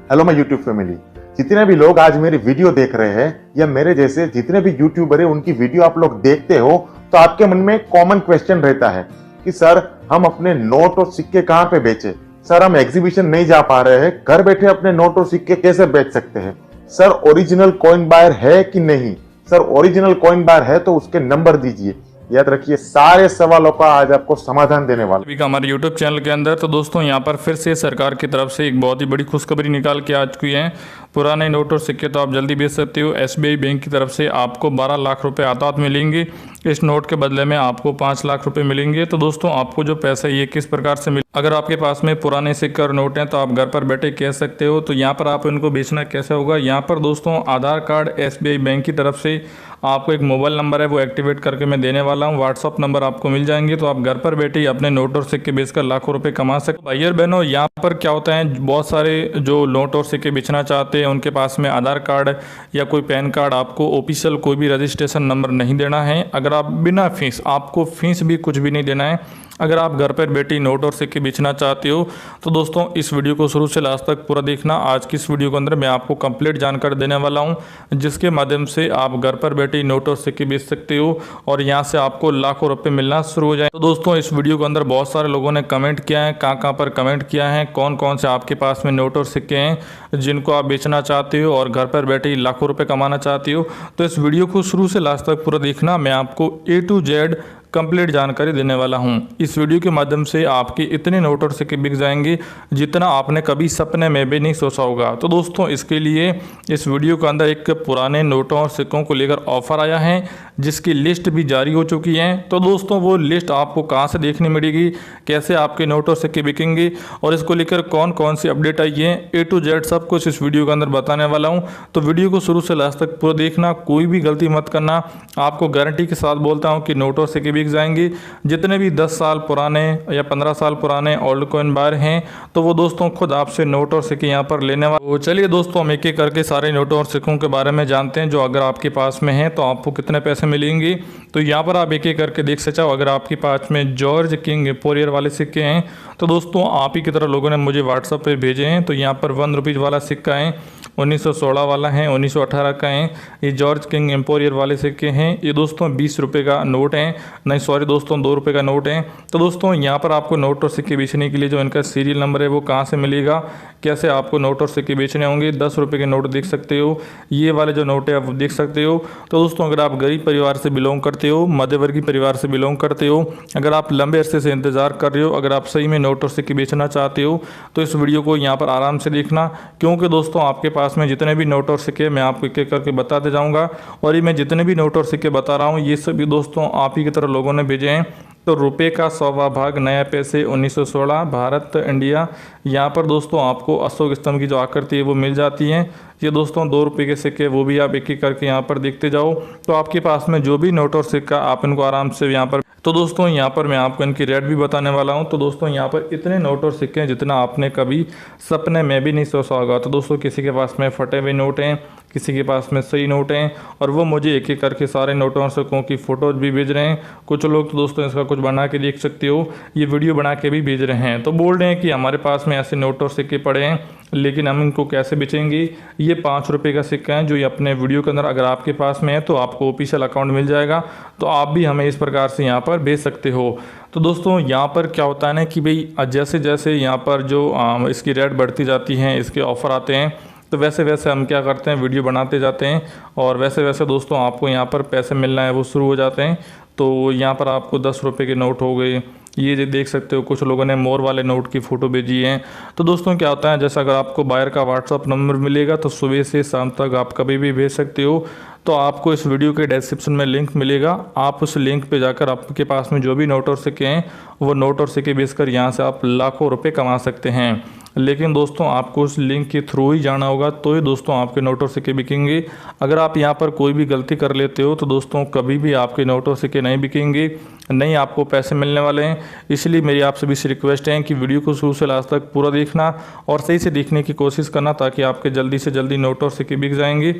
Hello my YouTube family. जितने भी लोग आज मेरी वीडियो देख रहे हैं या मेरे जैसे जितने भी यूट्यूबर है उनकी वीडियो आप लोग देखते हो तो आपके मन में कॉमन क्वेश्चन रहता है कि सर हम अपने नोट और सिक्के कहाँ पे बेचे। सर हम एग्जीबिशन नहीं जा पा रहे हैं, घर बैठे अपने नोट और सिक्के कैसे बेच सकते हैं। सर ओरिजिनल कॉइन बायर है कि नहीं। सर ओरिजिनल कॉइन बायर है तो उसके नंबर दीजिए। याद रखिए सारे सवालों का आज आपको समाधान देने वाला अभी का हमारे YouTube चैनल के अंदर। तो दोस्तों यहाँ पर फिर से सरकार की तरफ से एक बहुत ही बड़ी खुशखबरी निकाल के आ चुकी है। पुराने नोट और सिक्के तो आप जल्दी बेच सकते हो। SBI बैंक की तरफ से आपको 12 लाख रुपए आतात मिलेंगे। इस नोट के बदले में आपको 5 लाख रुपए मिलेंगे। तो दोस्तों आपको जो पैसा ये किस प्रकार से मिले, अगर आपके पास में पुराने सिक्के और नोट हैं तो आप घर पर बैठे कह सकते हो। तो यहाँ पर आप इनको बेचना कैसे होगा, यहाँ पर दोस्तों आधार कार्ड SBI बैंक की तरफ से आपको एक मोबाइल नंबर है वो एक्टिवेट करके मैं देने वाला हूँ। व्हाट्सअप नंबर आपको मिल जाएंगे तो आप घर पर बैठे ही अपने नोट और सिक्के बेचकर लाखों रुपए कमा सकते। भाइयों बहनों, यहाँ पर क्या होता है, बहुत सारे जो नोट और सिक्के बेचना चाहते हैं उनके पास में आधार कार्ड या कोई पैन कार्ड, आपको ऑफिशियल कोई भी रजिस्ट्रेशन नंबर नहीं देना है। अगर आप बिना फीस, आपको फीस भी कुछ भी नहीं देना है, अगर आप घर पर बैठे नोट और सिक्के बेचना चाहते हो तो दोस्तों इस वीडियो को शुरू से लास्ट तक पूरा देखना। आज की इस वीडियो के अंदर मैं आपको कंप्लीट जानकारी देने वाला हूं जिसके माध्यम से आप घर पर बैठे नोट और सिक्के बेच सकते हो और यहां से आपको लाखों रुपए मिलना शुरू हो जाए। तो दोस्तों इस वीडियो के अंदर बहुत सारे लोगों ने कमेंट किया है, कहाँ पर कमेंट किया है, कौन कौन से आपके पास में नोट और सिक्के हैं जिनको आप बेचना चाहते हो और घर पर बैठे ही लाखों रुपये कमाना चाहते हो। तो इस वीडियो को शुरू से लास्ट तक पूरा देखना। मैं आपको A to Z कंप्लीट जानकारी देने वाला हूं। इस वीडियो के माध्यम से आपके इतने नोट और सिक्के बिक जाएंगे जितना आपने कभी सपने में भी नहीं सोचा होगा। तो दोस्तों इसके लिए इस वीडियो के अंदर एक पुराने नोटों और सिक्कों को लेकर ऑफर आया है जिसकी लिस्ट भी जारी हो चुकी है। तो दोस्तों वो लिस्ट आपको कहां से देखने मिलेगी, कैसे आपके नोट और सिक्के बिकेंगे और इसको लेकर कौन कौन सी अपडेट आई है, A to Z सब कुछ इस वीडियो के अंदर बताने वाला हूं। तो वीडियो को शुरू से लास्ट तक पूरा देखना, कोई भी गलती मत करना। आपको गारंटी के साथ बोलता हूं कि नोट और सिक्के बिक जाएंगे। जितने भी 10 साल पुराने या 15 साल पुराने ओल्ड कॉइन बायर हैं तो वो दोस्तों खुद आपसे नोट और सिक्के यहाँ पर लेने वाले। तो चलिए दोस्तों हम एक एक करके सारे नोटों और सिक्कों के बारे में जानते हैं जो अगर आपके पास में है तो आपको कितने पैसे मिलेंगे। तो यहाँ पर आप एक एक करके देख सकते हो। अगर आपके पास में जॉर्ज किंग एम्पोरियर वाले सिक्के हैं तो दोस्तों आप ही की तरह लोगों ने मुझे व्हाट्सएप पे भेजे हैं। तो यहाँ पर 1 रुपीज़ वाला सिक्का है, 1916 वाला है, 1918 का है। ये जॉर्ज किंग एम्पोरियर वाले सिक्के हैं। ये दोस्तों 20 रुपये का नोट है, नहीं सॉरी दोस्तों 2 रुपये का नोट है। तो दोस्तों यहाँ पर आपको नोट और सिक्के बेचने के लिए जो इनका सीरियल नंबर है वो कहाँ से मिलेगा, कैसे आपको नोट और सिक्के बेचने होंगे। 10 रुपये के नोट देख सकते हो, ये वाले जो नोट है आप देख सकते हो। तो दोस्तों अगर आप गरीब परिवार से बिलोंग करते हो, मध्यवर्गीय परिवार से बिलोंग करते हो, अगर आप लंबे अरसे से इंतजार कर रहे हो, अगर आप सही में नोट और सिक्के बेचना चाहते हो तो इस वीडियो को यहाँ पर आराम से देखना, क्योंकि दोस्तों आपके पास में जितने भी नोट और सिक्के मैं आपको एक एक करके बताते जाऊँगा। और ये मैं जितने भी नोट और सिक्के बता रहा हूँ ये सभी दोस्तों आप ही की तरह लोगों ने भेजे हैं। तो रुपए का 100वां भाग, नया पैसे 1916, भारत, इंडिया। यहाँ पर दोस्तों आपको अशोक स्तंभ की जो आकृति है वो मिल जाती है। ये दोस्तों 2 रुपये के सिक्के वो भी आप एक एक करके यहाँ पर देखते जाओ। तो आपके पास में जो भी नोट और सिक्का आप इनको आराम से यहाँ पर, तो दोस्तों यहाँ पर मैं आपको इनकी रेट भी बताने वाला हूँ। तो दोस्तों यहाँ पर इतने नोट और सिक्के हैं जितना आपने कभी सपने में भी नहीं सोचा होगा। तो दोस्तों किसी के पास में फटे हुए नोट हैं, किसी के पास में सही नोट हैं और वो मुझे एक एक करके सारे नोटों और सिक्कों की फ़ोटोज़ भी भेज रहे हैं। कुछ लोग तो दोस्तों इसका कुछ बना के देख सकते हो, ये वीडियो बना के भी भेज रहे हैं। तो बोल रहे हैं कि हमारे पास में ऐसे नोट और सिक्के पड़े हैं लेकिन हम इनको कैसे बेचेंगे। ये 5 रुपये का सिक्का है जो ये अपने वीडियो के अंदर अगर आपके पास में है तो आपको ऑफिशियल अकाउंट मिल जाएगा। तो आप भी हमें इस प्रकार से यहाँ पर बेच सकते हो। तो दोस्तों यहाँ पर क्या होता है ना कि भाई जैसे जैसे यहाँ पर जो इसकी रेट बढ़ती जाती हैं, इसके ऑफ़र आते हैं, तो वैसे वैसे हम क्या करते हैं वीडियो बनाते जाते हैं और वैसे वैसे दोस्तों आपको यहाँ पर पैसे मिलना है वो शुरू हो जाते हैं। तो यहाँ पर आपको 10 रुपये के नोट हो गए, ये देख सकते हो। कुछ लोगों ने मोर वाले नोट की फ़ोटो भेजी है। तो दोस्तों क्या होता है, जैसा अगर आपको बायर का व्हाट्सअप नंबर मिलेगा तो सुबह से शाम तक आप कभी भी भेज सकते हो। तो आपको इस वीडियो के डिस्क्रिप्शन में लिंक मिलेगा, आप उस लिंक पे जाकर आपके पास में जो भी नोट और सिक्के हैं वो नोट और सिक्के बेचकर यहाँ से आप लाखों रुपए कमा सकते हैं। लेकिन दोस्तों आपको उस लिंक के थ्रू ही जाना होगा तो ही दोस्तों आपके नोट और सिक्के बिकेंगे। अगर आप यहाँ पर कोई भी गलती कर लेते हो तो दोस्तों कभी भी आपके नोट और सिक्के नहीं बिकेंगे, नहीं आपको पैसे मिलने वाले हैं। इसलिए मेरी आप सभी से रिक्वेस्ट है कि वीडियो को शुरू से लास्ट तक पूरा देखना और सही से देखने की कोशिश करना ताकि आपके जल्दी से जल्दी नोट और सिक्के बिक जाएंगे।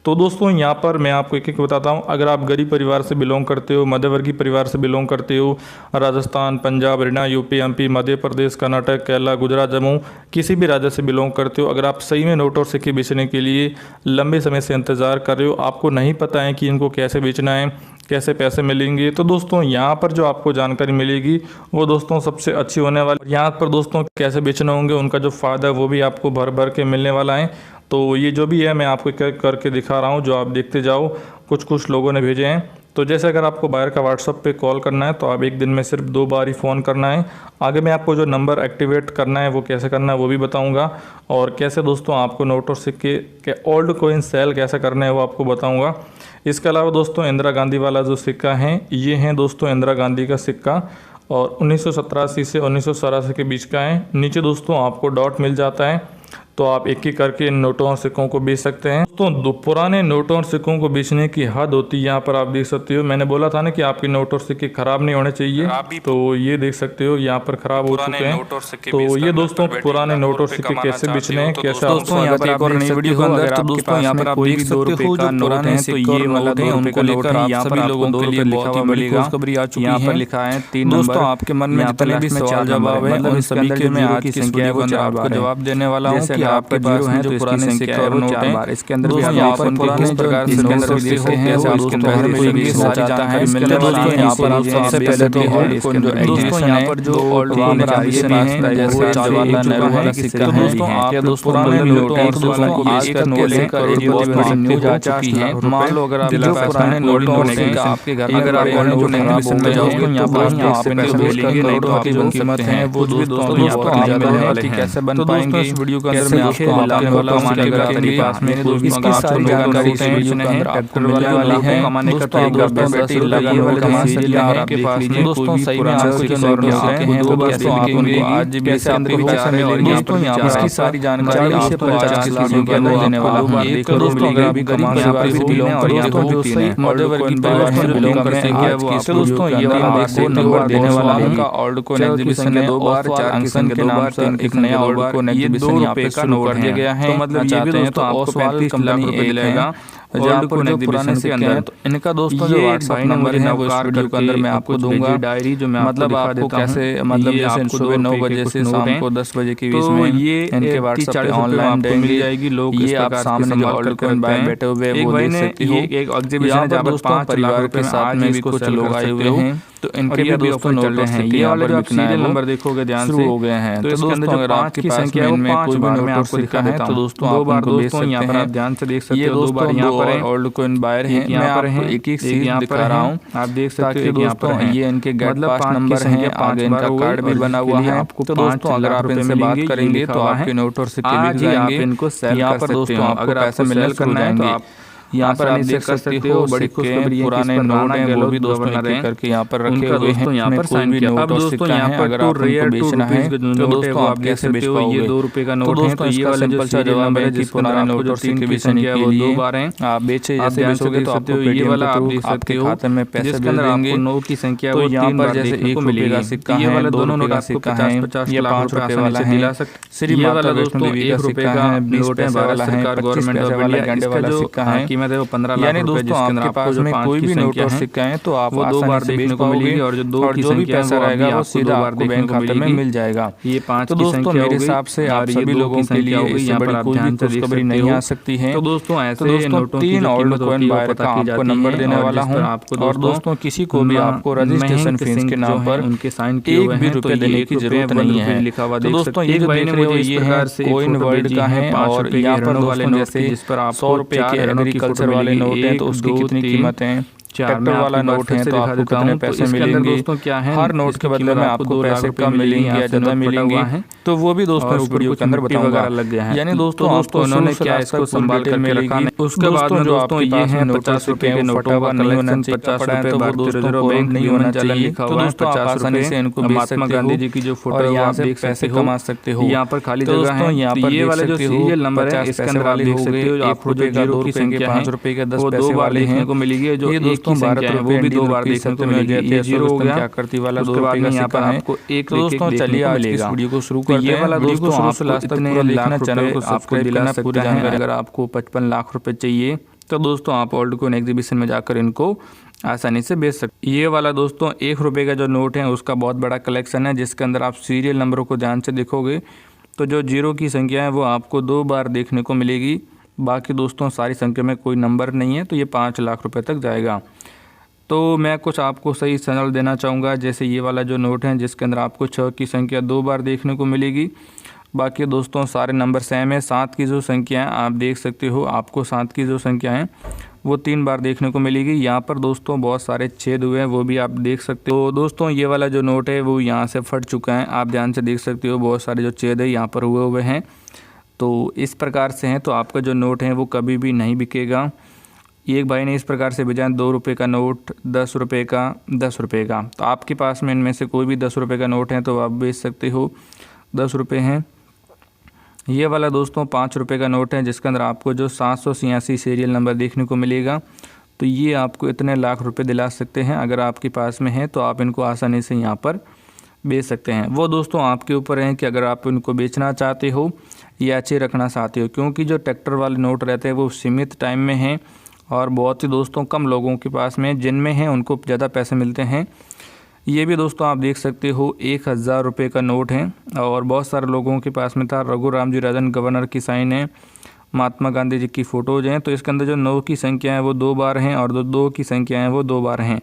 तो दोस्तों यहाँ पर मैं आपको एक एक बताता हूँ। अगर आप गरीब परिवार से बिलोंग करते हो, मध्यवर्गीय परिवार से बिलोंग करते हो, राजस्थान, पंजाब, हरियाणा, यूपी, एमपी, मध्य प्रदेश, कर्नाटक, केरला, गुजरात, जम्मू, किसी भी राज्य से बिलोंग करते हो, अगर आप सही में नोट और सिक्के बेचने के लिए लंबे समय से इंतज़ार कर रहे हो, आपको नहीं पता है कि इनको कैसे बेचना है, कैसे पैसे मिलेंगे, तो दोस्तों यहाँ पर जो आपको जानकारी मिलेगी वो दोस्तों सबसे अच्छी होने वाली। यहाँ पर दोस्तों कैसे बेचने होंगे, उनका जो फ़ायदा है वो भी आपको भर भर के मिलने वाला है। तो ये जो भी है मैं आपको करके दिखा रहा हूँ, जो आप देखते जाओ। कुछ लोगों ने भेजे हैं। तो जैसे अगर आपको बायर का व्हाट्सअप पे कॉल करना है तो आप एक दिन में सिर्फ 2 बार ही फ़ोन करना है। आगे मैं आपको जो नंबर एक्टिवेट करना है वो कैसे करना है वो भी बताऊंगा, और कैसे दोस्तों आपको नोट और सिक्के के ओल्ड कोइन सेल कैसे करना है वो आपको बताऊंगा। इसके अलावा दोस्तों इंदिरा गांधी वाला जो सिक्का है, ये है दोस्तों इंदिरा गांधी का सिक्का, और 1987 से 1984 के बीच का है। नीचे दोस्तों आपको डॉट मिल जाता है, तो आप एक एक करके इन नोटों और सिक्कों को बेच सकते हैं। दोस्तों पुराने नोटों और सिक्कों को बेचने की हद होती है, यहाँ पर आप देख सकते हो। मैंने बोला था ना कि आपके नोट और सिक्के खराब नहीं होने चाहिए, तो ये देख सकते हो यहाँ पर खराब हो चुके हैं। तो ये दोस्तों पुराने नोट और सिक्के कैसे बेचने हैं, कैसे दोस्तों यहाँ पर एक और नई वीडियो के अंदर तो दोस्तों यहाँ पर आप देख सकते हो जो पुराने तो ये वाला है उनको लेकर यहाँ पर लोगों के लिए बहुत ही बड़ी खुशखबरी आ चुकी है। यहाँ पर लिखा है 3 नंबर। दोस्तों आपके मन में जितने भी सवाल जवाब है उन सभी के मैं आज की संख्या को आपको जवाब देने वाला हूँ कि आपके पास है जो पुराने सिक्के और नोट हैं, इसके अंदर भी यहाँ पर पुराने किस प्रकार से इसके अंदर देखते हैं कैसे आपको घर में भी सारी जानकारी मिलने वाली है। यहाँ पर आप सबसे पहले तो दोस्तों यहाँ पर जो ओल्ड नंबर है जैसे जवाहरलाल नेहरू वाला सिक्का है, दोस्तों आप दोस्तों पुराने नोट हैं तो दोस्तों आज तक को लेकर एक बहुत बड़ी न्यूज आ चुकी है। मान लो अगर आप जो पुराने नोट हैं आपके घर में अगर आप ऑनलाइन एग्जीबिशन में जाओगे यहाँ पर आप पैसे मिलेंगे नहीं तो आपकी जो कीमत है वो दोस्तों यहाँ पर ज्यादा मिलने वाले हैं। कैसे बन पाएंगे इस वीडियो के अंदर मैं आपको बताने वाला हूँ। मेरे पास मेरे दोस्तों सारी जानकारी इस वीडियो के अंदर आपको मिलने वाली है। कमाने का तरीका बैटरी लगी वाले कमा सकते हैं आपके पास दोस्तों सही में आपको जो नोट हैं वो दोस्तों आप उनको आज भी कैसे आपको बेचा रहे हैं और यहाँ पर इसकी सारी जानकारी आपको 50 लाख रुपए अंदर देने वाला हूँ। एक दोस्तों अगर आप गरीब यहाँ पर भी बिलोंग और यहाँ पर जो सही मध्यवर्गीय परिवार से बिलोंग करते हैं वो आपको दोस्तों ये वाला आपको नंबर देने वाला है। का ओल्ड कोइन एग्जीबिशन है 2 बार 4 अंकन के नाम से एक नया ओल्ड कोइन एग्जीबिशन यहाँ पे शुरू कर दिया गया है। तो मतलब ये भी दोस्तों आपको 35 लाख रुपए दिलाएगा जहाँ पर जो पुराने सिक्के हैं। तो इनका दोस्तों जो व्हाट्सएप नंबर है वो इस वीडियो के अंदर मैं आपको दूंगा। डायरी जो मैं मतलब आपको कैसे मतलब जैसे सुबह 9 बजे से शाम को 10 बजे के बीच में ये इनके व्हाट्सएप पे ऑनलाइन मिल जाएगी। लोग ये आप सामने जो ओल्ड कोइन बाय बैठे हुए वो देख सकते हो। एक एग्जीबिशन है जहाँ पर 5 परिवार के साथ में भी कुछ लोग आए हुए हैं, तो इनके भी दोस्तों चल रहे हैं। ये वाले जो आप सीरियल नंबर देखोगे ध्यान से हो गए हैं। तो इसके अंदर जो 5 की संख्या है वो 5 बार में आपको दिखा है। तो दोस्तों 2 बार दोस्तों यहाँ पर आप ध्यान से देख सकते हो। 2 बार यहाँ पर ओल्ड कोइन बायर है, मैं आपको एक एक चीज दिखा रहा हूँ। आप देख सकते हो दोस्तों ये इनके गेट पास नंबर है, आगे इनका कार्ड भी बना हुआ है। तो दोस्तों अगर आप इनसे बात करेंगे तो आपके नोट और सिक्के बिक जाएंगे। इनको सेल कर सकते हो। अगर पैसे मिलने करना है तो आप यहाँ पर आप देख सकते हो बड़ी खुशखबरी पुराने नोट हैं वो भी दोस्तों एक करके यहाँ पर रखे हुए हैं। यहाँ पर साइन किया। अब दोस्तों यहाँ पर अगर आपको बेचना है तो दोस्तों आप कैसे बेच पाओगे। ये 2 रुपए का नोट है। तो ये वाला सिंपल सा जवाब है कि पुराने नोट और सिक्के बेचने के लिए 2 बार हैं। आप बेचे जैसे बेचोगे तो आपको ये वाला आप देख सकते हो खाते में पैसे भेज देंगे। 9 की संख्या तो यहाँ पर जैसे 1 रुपए का सिक्का है, ये वाला दोनों नोट आपको 50-50 या 5 रुपए वाला दिला सकते। ये वाला दोस्तों 1 रुपए का नोट है, भारत सरकार गवर्नमेंट ऑफ इंडिया। इसका जो कीमत है वो 15 लाख। दोस्तों आपके पास में कोई भी नोट और सिक्का है तो आप वो 2 बार देखने को मिलेगी और जो 2 की संख्या पैसा रहेगा वो सीधा आपको बैंक खाते में मिल जाएगा। ये 5 की संख्या मेरे हिसाब से आप सभी लोगों के लिए इससे बड़ी कोई भी खुशखबरी नहीं आ सकती है। तो दोस्तों ऐसे नोटों की 3 ओल्ड कोइन बायर का आपको नंबर देने वाला हूँ। और दोस्तों किसी को भी आपको रजिस्ट्रेशन फीस के नाम पर उनके साइन किए हुए हैं रुपए देने की जरूरत नहीं है। लिखा हुआ देख सकते हैं। एक भाई ने मुझे ये है कोइन वर्ल्ड का है और यहाँ पर वाले नोट जिस पर आप 100 रुपए के एग्रीकल्चर वाले नोट है तो उसकी कितनी कीमत है। ट्रैक्टर वाला नोट है तो आपको कितने पैसे मिलेंगे। दोस्तों क्या है हर नोट के बदले में आपको पैसे कम मिलेंगे या ज्यादा मिलेंगे तो वो भी दोस्तों इस वीडियो के अंदर बताऊंगा। यानी दोस्तों उन्होंने क्या इसको संभाल कर में रखा। उसके बाद में दोस्तों ये है 50 रुपए के नोटों का कलेक्शन 50 रुपए भारतीय रिजर्व बैंक नहीं होना चाहिए। तो दोस्तों आप आसानी से इनको महात्मा गांधी जी की जो फोटो है यहाँ से पैसे कमा सकते हो। यहाँ पर खाली जगह है। यहाँ पर ये वाला जो सीरियल नंबर है इसके अंदर आप देख सकते हो। आपको जो 0 की संख्या 5 रुपए के 10 पैसे वाले हैं को मिलेगी। जो दोस्तों भारत वो भी 2 बार देखने को मिल गए थे। 0 हो गया क्या करती वाला 2 रुपए का यहाँ पर आपको एक दोस्तों चलिए आज इस वीडियो को शुरू करते हैं। ये वाला दोस्तों आपको लास्ट तक पूरा देखना, चैनल को सब्सक्राइब करना। पूरी जानकारी अगर आपको 55 लाख रुपए चाहिए तो दोस्तों आप ओल्ड कॉइन एग्जीबिशन में जाकर इनको आसानी से बेच सकते। ये वाला दोस्तों 1 रुपये का जो नोट है उसका बहुत बड़ा कलेक्शन है, जिसके अंदर आप सीरियल नंबरों को ध्यान से देखोगे तो जो जीरो की संख्या है वो आपको 2 बार देखने को मिलेगी। बाकी दोस्तों सारी संख्या में कोई नंबर नहीं है, तो ये 5 लाख रुपए तक जाएगा। तो मैं कुछ आपको सही सैंपल देना चाहूँगा। जैसे ये वाला जो नोट है जिसके अंदर आपको 6 की संख्या 2 बार देखने को मिलेगी। बाकी दोस्तों सारे नंबर सेम है। 7 की जो संख्या है आप देख सकते हो, आपको 7 की जो संख्या है वो 3 बार देखने को मिलेगी। यहाँ पर दोस्तों बहुत सारे छेद हुए हैं, वो भी आप देख सकते हो। दोस्तों ये वाला जो नोट है वो यहाँ से फट चुका है, आप ध्यान से देख सकते हो, बहुत सारे जो छेद है यहाँ पर हुए हैं। तो इस प्रकार से हैं, तो आपका जो नोट है वो कभी भी नहीं बिकेगा। एक भाई ने इस प्रकार से भेजा 2 रुपये का नोट, 10 रुपये का, 10 रुपये का। तो आपके पास में इनमें से कोई भी 10 रुपये का नोट है तो आप बेच सकते हो, 10 रुपये हैं। ये वाला दोस्तों 5 रुपये का नोट है जिसके अंदर आपको जो 786 सीरियल नंबर देखने को मिलेगा। तो ये आपको इतने लाख रुपए दिला सकते हैं। अगर आपके पास में है तो आप इनको आसानी से यहाँ पर बेच सकते हैं। वो दोस्तों आपके ऊपर है कि अगर आप इनको बेचना चाहते हो या अच्छे रखना चाहते हो, क्योंकि जो ट्रैक्टर वाले नोट रहते हैं वो सीमित टाइम में हैं और बहुत ही दोस्तों कम लोगों के पास में, जिनमें हैं उनको ज़्यादा पैसे मिलते हैं। ये भी दोस्तों आप देख सकते हो 1000 रुपये का नोट है और बहुत सारे लोगों के पास में था। रघुराम जी राजन गवर्नर की साइन है, महात्मा गांधी जी की फ़ोटोज़ हैं। तो इसके अंदर जो 9 की संख्या है वो 2 बार हैं और जो 2 की संख्या है वो 2 बार हैं।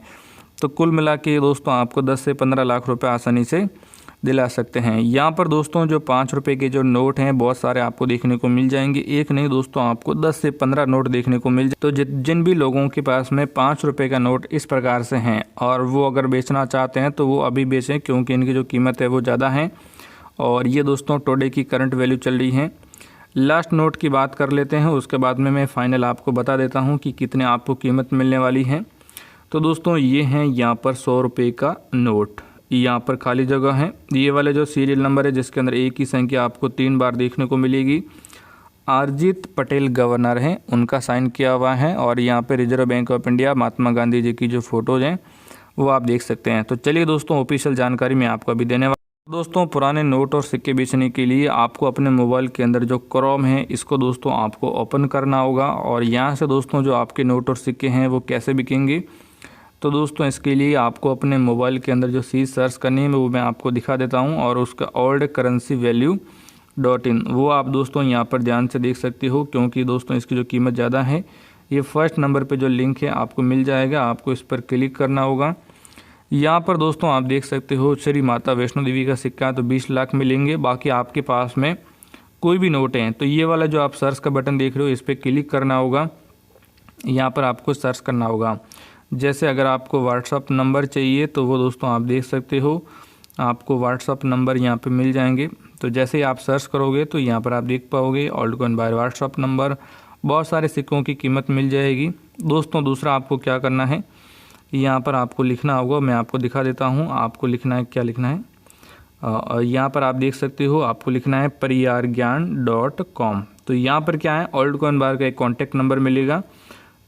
तो कुल मिला के दोस्तों आपको 10 से 15 लाख रुपए आसानी से दिला सकते हैं। यहाँ पर दोस्तों जो 5 रुपये के जो नोट हैं बहुत सारे आपको देखने को मिल जाएंगे। एक नहीं दोस्तों, आपको 10 से 15 नोट देखने को मिल जाए। तो जिन भी लोगों के पास में 5 रुपये का नोट इस प्रकार से हैं और वो अगर बेचना चाहते हैं तो वो अभी बेचें, क्योंकि इनकी जो कीमत है वो ज़्यादा है। और ये दोस्तों टुडे की करंट वैल्यू चल रही है। लास्ट नोट की बात कर लेते हैं, उसके बाद में मैं फाइनल आपको बता देता हूँ कि कितने आपको कीमत मिलने वाली है। तो दोस्तों ये हैं यहाँ पर 100 रुपये का नोट, यहाँ पर खाली जगह है। ये वाले जो सीरियल नंबर है जिसके अंदर एक की संख्या आपको 3 बार देखने को मिलेगी। अरजित पटेल गवर्नर हैं, उनका साइन किया हुआ है और यहाँ पे reserve bank of India, Mahatma Gandhi ji की जो फ़ोटोज़ हैं वो आप देख सकते हैं। तो चलिए दोस्तों ऑफिशियल जानकारी मैं आपको अभी देने वाला। दोस्तों पुराने नोट और सिक्के बेचने के लिए आपको अपने मोबाइल के अंदर जो क्रोम है इसको दोस्तों आपको ओपन करना होगा और यहाँ से दोस्तों जो आपके नोट और सिक्के हैं वो कैसे बिकेंगे। तो दोस्तों इसके लिए आपको अपने मोबाइल के अंदर जो चीज़ सर्च करनी है वो मैं आपको दिखा देता हूँ और उसका oldcurrencyvalue.in वो आप दोस्तों यहाँ पर ध्यान से देख सकते हो, क्योंकि दोस्तों इसकी जो कीमत ज़्यादा है। ये फर्स्ट नंबर पे जो लिंक है आपको मिल जाएगा, आपको इस पर क्लिक करना होगा। यहाँ पर दोस्तों आप देख सकते हो श्री माता वैष्णो देवी का सिक्का तो 20 लाख मिलेंगे। बाकी आपके पास में कोई भी नोट हैं तो ये वाला जो आप सर्च का बटन देख रहे हो इस पर क्लिक करना होगा। यहाँ पर आपको सर्च करना होगा। जैसे अगर आपको व्हाट्सअप नंबर चाहिए तो वो दोस्तों आप देख सकते हो, आपको व्हाट्सअप नंबर यहाँ पे मिल जाएंगे। तो जैसे ही आप सर्च करोगे तो यहाँ पर आप देख पाओगे old coin buy WhatsApp number, बहुत सारे सिक्कों की कीमत मिल जाएगी। दोस्तों दूसरा आपको क्या करना है, यहाँ पर आपको लिखना होगा, मैं आपको दिखा देता हूँ। आपको लिखना है, क्या लिखना है, यहाँ पर आप देख सकते हो, आपको लिखना है pariyargyan.com। तो यहाँ पर क्या है, ओल्ड कॉइन बार का एक कॉन्टैक्ट नंबर मिलेगा।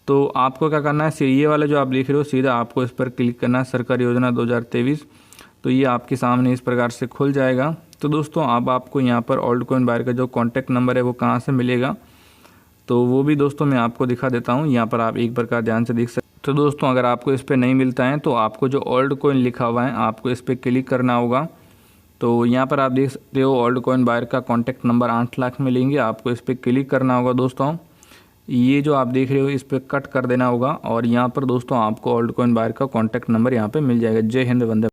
तो आपको क्या करना है, ये वाला जो आप लिख रहे हो सीधा आपको इस पर क्लिक करना है, सरकारी योजना 2023। तो ये आपके सामने इस प्रकार से खुल जाएगा। तो दोस्तों अब आपको यहाँ पर ओल्ड कॉइन बायर का जो कॉन्टैक्ट नंबर है वो कहाँ से मिलेगा, तो वो भी दोस्तों मैं आपको दिखा देता हूँ। यहाँ पर आप एक बार का ध्यान से देख सकते। तो दोस्तों अगर आपको इस पर नहीं मिलता है तो आपको जो ओल्ड कॉइन लिखा हुआ है आपको इस पर क्लिक करना होगा। तो यहाँ पर आप देख सकते हो ओल्ड कॉइन बायर का कॉन्टैक्ट नंबर 8 लाख मिलेंगे, आपको इस पर क्लिक करना होगा। दोस्तों ये जो आप देख रहे हो इस पर कट कर देना होगा और यहाँ पर दोस्तों आपको ओल्ड कॉइन बायर का कॉन्टैक्ट नंबर यहाँ पे मिल जाएगा। जय हिंद, वंदे।